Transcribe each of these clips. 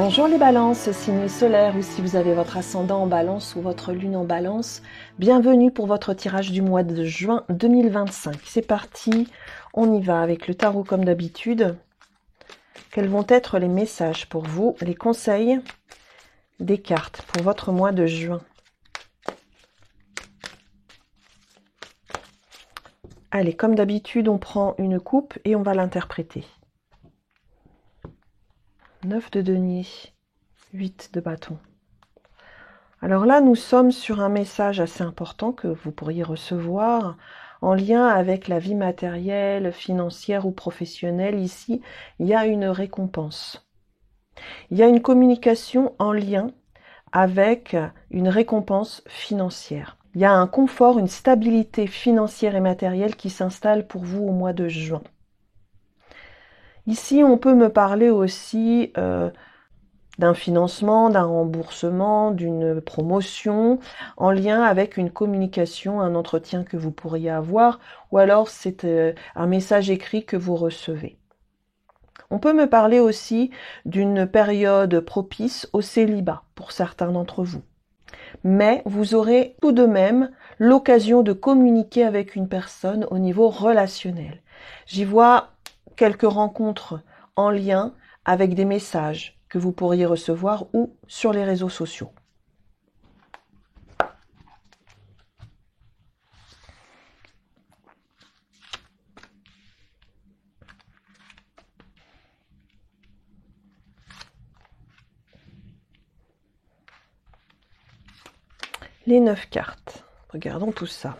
Bonjour les balances, signe solaire ou si vous avez votre ascendant en balance ou votre lune en balance, bienvenue pour votre tirage du mois de juin 2025. C'est parti, on y va avec le tarot comme d'habitude. Quels vont être les messages pour vous, les conseils des cartes pour votre mois de juin? Allez, comme d'habitude, on prend une coupe et on va l'interpréter. 9 de denier, 8 de bâton. Alors là, nous sommes sur un message assez important que vous pourriez recevoir en lien avec la vie matérielle, financière ou professionnelle. Ici, il y a une récompense. Il y a une communication en lien avec une récompense financière. Il y a un confort, une stabilité financière et matérielle qui s'installe pour vous au mois de juin. Ici, on peut me parler aussi d'un financement, d'un remboursement, d'une promotion en lien avec une communication, un entretien que vous pourriez avoir, ou alors c'est un message écrit que vous recevez. On peut me parler aussi d'une période propice au célibat pour certains d'entre vous. Mais vous aurez tout de même l'occasion de communiquer avec une personne au niveau relationnel. J'y vois quelques rencontres en lien avec des messages que vous pourriez recevoir ou sur les réseaux sociaux. Les 9 cartes. Regardons tout ça.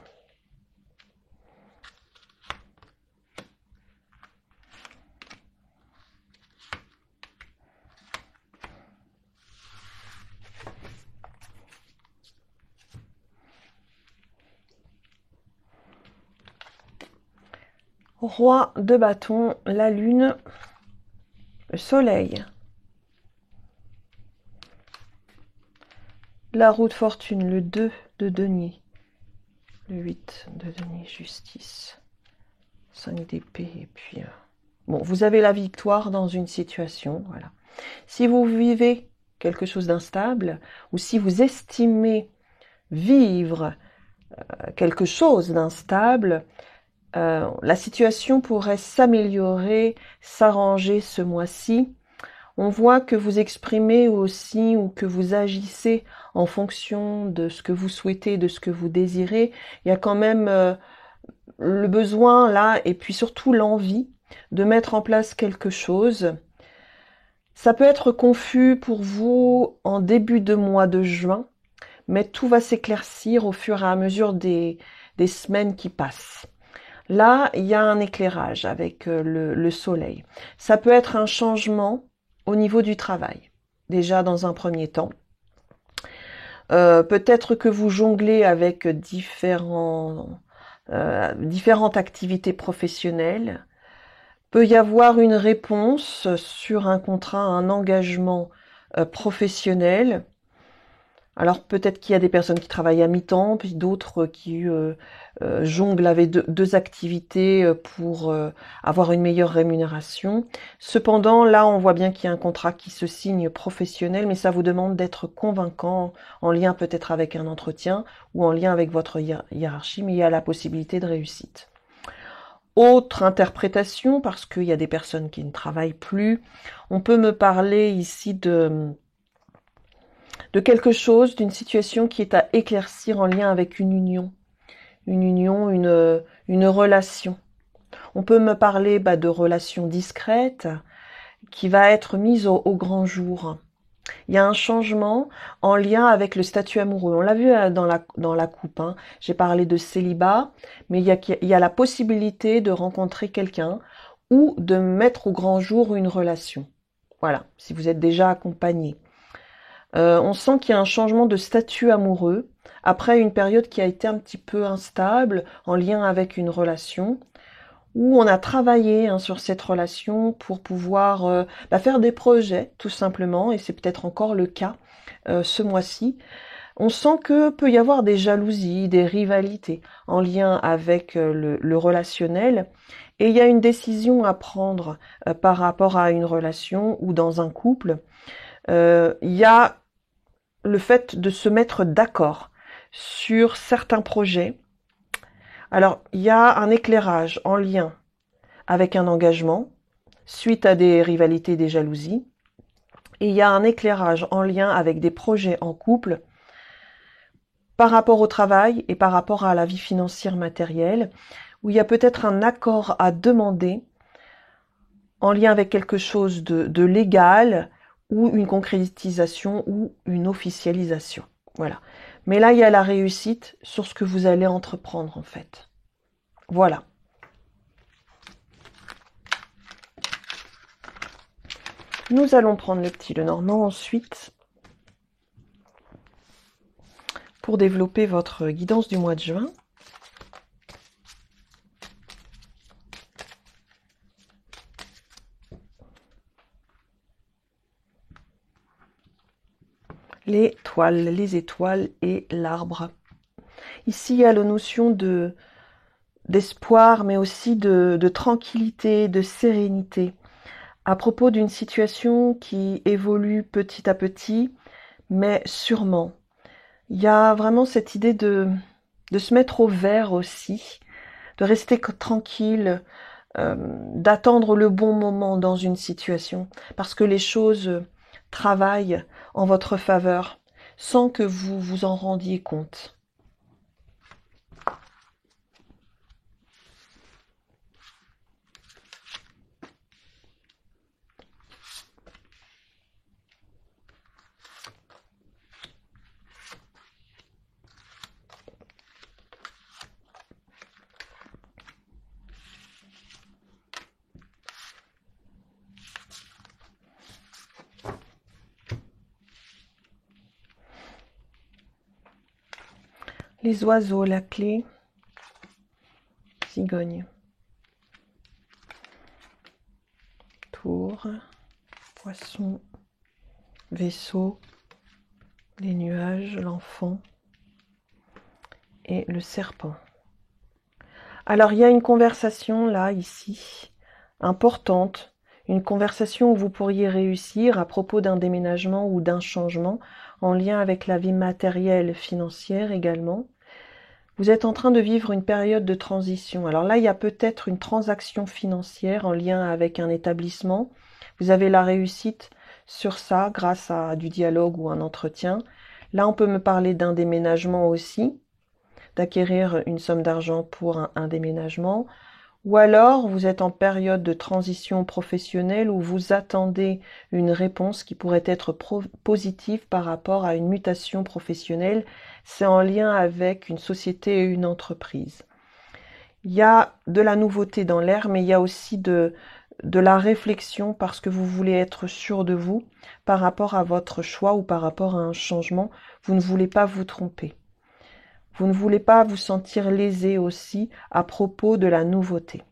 Roi de bâton, la lune, le soleil. La roue de fortune, le 2 de denier. Le 8 de denier, justice. 5 d'épée et puis... Bon, vous avez la victoire dans une situation, voilà. Si vous vivez quelque chose d'instable ou si vous estimez vivre quelque chose d'instable, la situation pourrait s'améliorer, s'arranger ce mois-ci. On voit que vous exprimez aussi ou que vous agissez en fonction de ce que vous souhaitez, de ce que vous désirez. Il y a quand même le besoin là et puis surtout l'envie de mettre en place quelque chose. Ça peut être confus pour vous en début de mois de juin, mais tout va s'éclaircir au fur et à mesure des semaines qui passent. Là, il y a un éclairage avec le soleil. Ça peut être un changement au niveau du travail, déjà dans un premier temps. Peut-être que vous jonglez avec différentes activités professionnelles. Peut y avoir une réponse sur un contrat, un engagement professionnel. Alors peut-être qu'il y a des personnes qui travaillent à mi-temps, puis d'autres qui jonglent avec deux activités pour avoir une meilleure rémunération. Cependant, là, on voit bien qu'il y a un contrat qui se signe professionnel, mais ça vous demande d'être convaincant, en lien peut-être avec un entretien ou en lien avec votre hiérarchie, mais il y a la possibilité de réussite. Autre interprétation, parce qu'il y a des personnes qui ne travaillent plus, on peut me parler ici de quelque chose, d'une situation qui est à éclaircir en lien avec une union, une relation. On peut me parler de relations discrètes qui va être mise au grand jour. Il y a un changement en lien avec le statut amoureux. On l'a vu dans la coupe. Hein. J'ai parlé de célibat, mais il y a la possibilité de rencontrer quelqu'un ou de mettre au grand jour une relation. Voilà, si vous êtes déjà accompagné. On sent qu'il y a un changement de statut amoureux après une période qui a été un petit peu instable en lien avec une relation où on a travaillé sur cette relation pour pouvoir faire des projets tout simplement, et c'est peut-être encore le cas ce mois-ci. On sent que peut y avoir des jalousies, des rivalités en lien avec le relationnel, et il y a une décision à prendre par rapport à une relation ou dans un couple. Il y a le fait de se mettre d'accord sur certains projets. Alors, il y a un éclairage en lien avec un engagement, suite à des rivalités, des jalousies. Et il y a un éclairage en lien avec des projets en couple par rapport au travail et par rapport à la vie financière matérielle, où il y a peut-être un accord à demander en lien avec quelque chose de légal ou une concrétisation ou une officialisation. Voilà. Mais là, il y a la réussite sur ce que vous allez entreprendre en fait. Voilà. Nous allons prendre le petit Lenormand ensuite pour développer votre guidance du mois de juin. Les toiles, les étoiles et l'arbre. Ici, il y a la notion d'espoir, mais aussi de tranquillité, de sérénité, à propos d'une situation qui évolue petit à petit, mais sûrement. Il y a vraiment cette idée de se mettre au vert aussi, de rester tranquille, d'attendre le bon moment dans une situation, parce que les choses travaillent en votre faveur sans que vous vous en rendiez compte. Les oiseaux, la clé, cigogne, tour, poisson, vaisseau, les nuages, l'enfant et le serpent. Alors il y a une conversation là, ici, importante, une conversation où vous pourriez réussir à propos d'un déménagement ou d'un changement en lien avec la vie matérielle, financière également. Vous êtes en train de vivre une période de transition. Alors là, il y a peut-être une transaction financière en lien avec un établissement. Vous avez la réussite sur ça grâce à du dialogue ou un entretien. Là, on peut me parler d'un déménagement aussi, d'acquérir une somme d'argent pour un déménagement. Ou alors, vous êtes en période de transition professionnelle où vous attendez une réponse qui pourrait être positive par rapport à une mutation professionnelle. C'est en lien avec une société et une entreprise. Il y a de la nouveauté dans l'air, mais il y a aussi de la réflexion parce que vous voulez être sûr de vous par rapport à votre choix ou par rapport à un changement. Vous ne voulez pas vous tromper. Vous ne voulez pas vous sentir lésé aussi à propos de la nouveauté.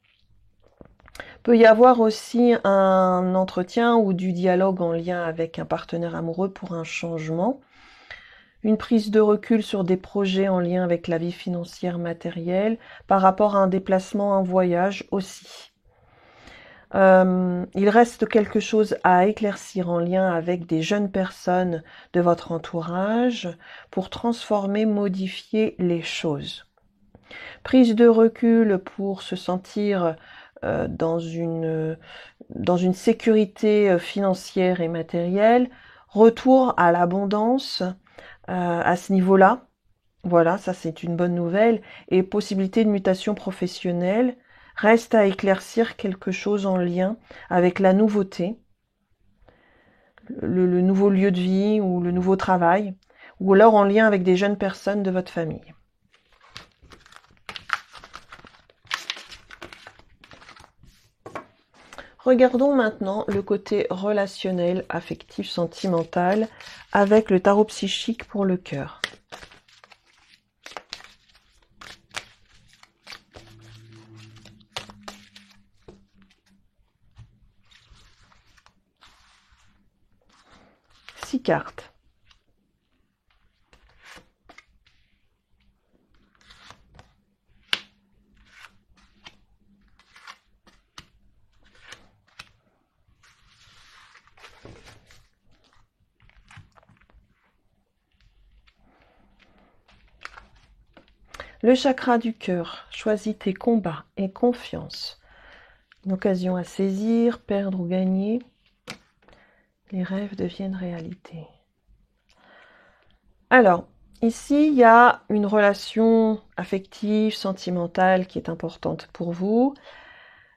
Il peut y avoir aussi un entretien ou du dialogue en lien avec un partenaire amoureux pour un changement. Une prise de recul sur des projets en lien avec la vie financière matérielle par rapport à un déplacement, un voyage aussi. Il reste quelque chose à éclaircir en lien avec des jeunes personnes de votre entourage pour transformer, modifier les choses. Prise de recul pour se sentir dans une sécurité financière et matérielle, retour à l'abondance à ce niveau-là. Voilà, ça c'est une bonne nouvelle. Et possibilité de mutation professionnelle. Reste à éclaircir quelque chose en lien avec la nouveauté, le nouveau lieu de vie ou le nouveau travail, ou alors en lien avec des jeunes personnes de votre famille. Regardons maintenant le côté relationnel, affectif, sentimental avec le tarot psychique pour le cœur. Six cartes. Le chakra du cœur, choisis tes combats et confiance. Une occasion à saisir, perdre ou gagner. Les rêves deviennent réalité. Alors, ici, il y a une relation affective, sentimentale qui est importante pour vous.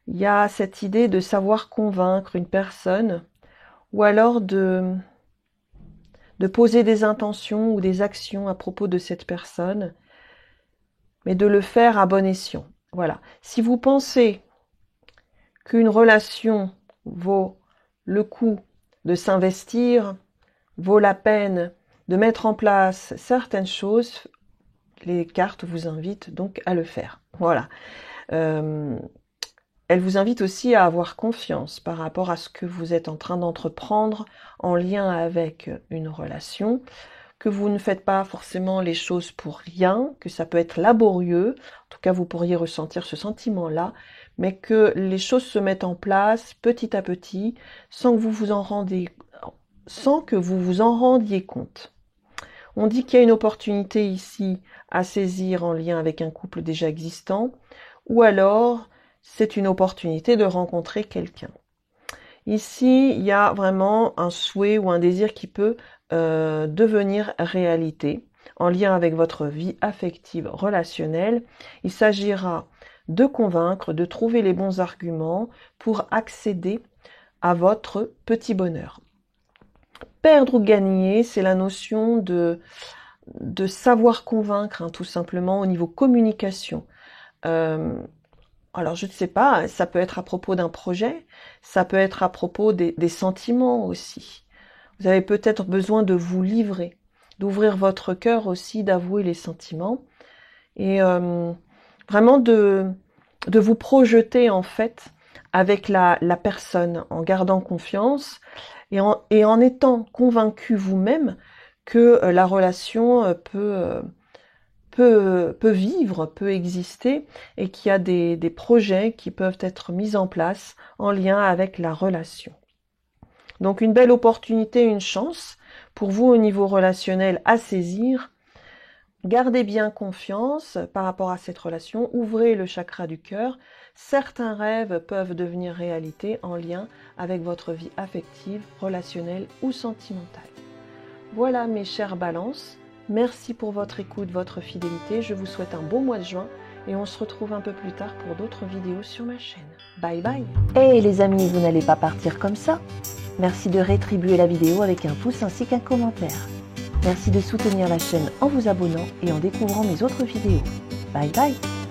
Il y a cette idée de savoir convaincre une personne ou alors de poser des intentions ou des actions à propos de cette personne, mais de le faire à bon escient. Voilà. Si vous pensez qu'une relation vaut le coup de s'investir, vaut la peine de mettre en place certaines choses, les cartes vous invitent donc à le faire. Voilà. Elle vous invite aussi à avoir confiance par rapport à ce que vous êtes en train d'entreprendre en lien avec une relation, que vous ne faites pas forcément les choses pour rien, que ça peut être laborieux, en tout cas vous pourriez ressentir ce sentiment-là, mais que les choses se mettent en place petit à petit sans que vous vous en rendiez compte. On dit qu'il y a une opportunité ici à saisir en lien avec un couple déjà existant, ou alors c'est une opportunité de rencontrer quelqu'un. Ici, il y a vraiment un souhait ou un désir qui peut devenir réalité en lien avec votre vie affective relationnelle. Il s'agira de convaincre, de trouver les bons arguments pour accéder à votre petit bonheur. Perdre ou gagner, c'est la notion de savoir convaincre, hein, tout simplement au niveau communication. Alors, je ne sais pas, ça peut être à propos d'un projet, ça peut être à propos des sentiments aussi. Vous avez peut-être besoin de vous livrer, d'ouvrir votre cœur aussi, d'avouer les sentiments et vraiment de vous projeter en fait avec la personne en gardant confiance et en étant convaincu vous-même que la relation peut vivre, peut exister et qu'il y a des projets qui peuvent être mis en place en lien avec la relation. Donc une belle opportunité, une chance pour vous au niveau relationnel à saisir. Gardez bien confiance par rapport à cette relation, ouvrez le chakra du cœur. Certains rêves peuvent devenir réalité en lien avec votre vie affective, relationnelle ou sentimentale. Voilà mes chères balances. Merci pour votre écoute, votre fidélité. Je vous souhaite un beau mois de juin et on se retrouve un peu plus tard pour d'autres vidéos sur ma chaîne. Bye bye. Hey les amis, vous n'allez pas partir comme ça. Merci de rétribuer la vidéo avec un pouce ainsi qu'un commentaire. Merci de soutenir la chaîne en vous abonnant et en découvrant mes autres vidéos. Bye bye.